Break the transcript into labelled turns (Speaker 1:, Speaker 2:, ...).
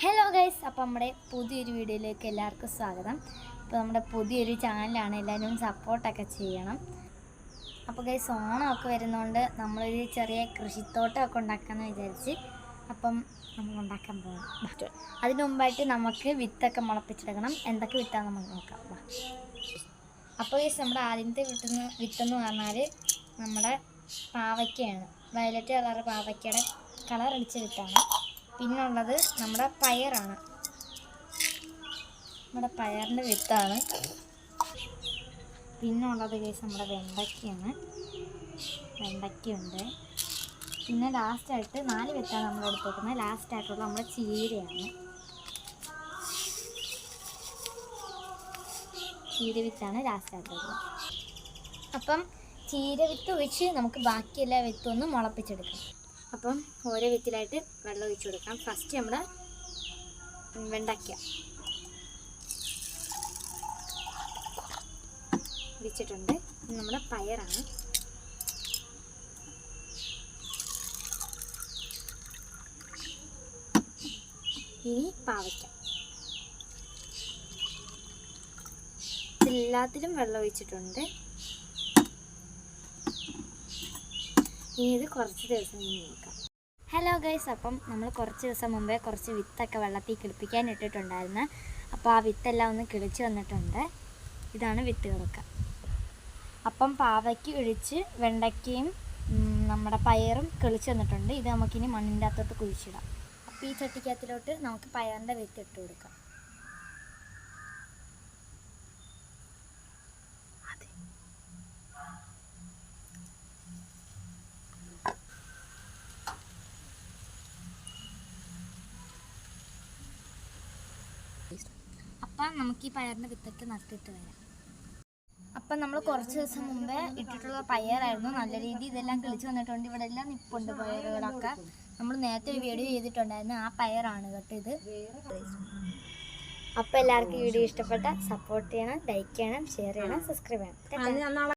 Speaker 1: Hello guys, അപ്പോൾ നമ്മുടെ പുതിയൊരു വീഡിയോയിലേക്ക് എല്ലാവർക്കും സ്വാഗതം. അപ്പോൾ നമ്മുടെ പുതിയൊരു ചാനലാണ്, എല്ലാവരും സപ്പോർട്ടൊക്കെ ചെയ്യണം. അപ്പോൾ ഗൈസ്, ഓണമൊക്കെ വരുന്നതുകൊണ്ട് നമ്മളൊരു ചെറിയ കൃഷിത്തോട്ടമൊക്കെ ഉണ്ടാക്കാമെന്ന് വിചാരിച്ച് അപ്പം നമ്മൾ ഉണ്ടാക്കാൻ പോകണം. അതിന് മുമ്പായിട്ട് നമുക്ക് വിത്തൊക്കെ മുളപ്പിച്ചെടുക്കണം. എന്തൊക്കെ വിത്താന്ന് നമുക്ക് നോക്കാം. അപ്പോൾ ഗൈസ്, നമ്മുടെ ആദ്യത്തെ വിത്തെന്ന് പറഞ്ഞാൽ നമ്മുടെ പാവയ്ക്കയാണ്. വയലറ്റ് കളർ പാവയ്ക്കയുടെ കളർ അടിച്ച വിത്താണ്. പിന്നുള്ളത് നമ്മുടെ പയറാണ്. നമ്മുടെ പയറിൻ്റെ വിത്താണ്. പിന്നുള്ളത് കേസ് നമ്മുടെ വെണ്ടയ്ക്കയാണ്. വെണ്ടയ്ക്കുണ്ട്. പിന്നെ ലാസ്റ്റായിട്ട് 4 വിത്താണ് നമ്മൾ എടുത്ത് വെക്കുന്നത്. ലാസ്റ്റായിട്ടുള്ള നമ്മുടെ ചീരയാണ്. ചീര വിത്താണ് ലാസ്റ്റായിട്ടുള്ളത്. അപ്പം ചീര വിത്ത് ഒഴിച്ച് നമുക്ക് ബാക്കി എല്ലാ വിത്തൊന്നും മുളപ്പിച്ചെടുക്കാം. അപ്പം ഓരോ വിത്തിലായിട്ട് വെള്ളം ഒഴിച്ചു കൊടുക്കാം. ഫസ്റ്റ് നമ്മൾ വെണ്ടയ്ക്ക ഒഴിച്ചിട്ടുണ്ട്. നമ്മുടെ പയറാണ്. ഇനി പാവയ്ക്ക. എല്ലാത്തിലും വെള്ളം ഒഴിച്ചിട്ടുണ്ട്. ഇനി ഇത് കുറച്ച് ദിവസം നോക്കാം. ഹലോ ഗൈസ്, അപ്പം നമ്മൾ കുറച്ച് ദിവസം മുമ്പേ കുറച്ച് വിത്തൊക്കെ വെള്ളത്തിൽ കിളിപ്പിക്കാൻ ഇട്ടിട്ടുണ്ടായിരുന്നു. അപ്പോൾ ആ വിത്തെല്ലാം ഒന്ന് കിളിച്ച് വന്നിട്ടുണ്ട്. ഇതാണ് വിത്തുകളൊക്കെ. അപ്പം പാവയ്ക്ക് ഒഴിച്ച് വെണ്ടയ്ക്കയും നമ്മുടെ പയറും കിളിച്ച് വന്നിട്ടുണ്ട്. ഇത് നമുക്കിനി മണ്ണിൻ്റെ അകത്തോട്ട് കുഴിച്ചിടാം. അപ്പോൾ ഈ ചട്ടിക്കകത്തിലോട്ട് നമുക്ക് പയറിൻ്റെ വിത്ത് ഇട്ട് കൊടുക്കാം. അപ്പം നമുക്ക് ഈ പയറിൻ്റെ വിത്തൊക്കെ നട്ടിട്ട് വരാം. അപ്പം നമ്മൾ കുറച്ച് ദിവസം മുമ്പേ ഇട്ടിട്ടുള്ള പയറായിരുന്നു. നല്ല രീതിയിൽ ഇതെല്ലാം കിളിച്ച് വന്നിട്ടുണ്ട്. ഇവിടെ എല്ലാം നിപ്പുണ്ട് പയറുകളൊക്കെ. നമ്മൾ നേരത്തെ ഒരു വീഡിയോ ചെയ്തിട്ടുണ്ടായിരുന്നു. ആ പയറാണ് കേട്ടോ ഇത്. അപ്പോൾ എല്ലാവർക്കും വീഡിയോ ഇഷ്ടപ്പെട്ട സപ്പോർട്ട് ചെയ്യണം, ലൈക്ക് ചെയ്യണം, ഷെയർ ചെയ്യണം, സബ്സ്ക്രൈബ് ചെയ്യണം.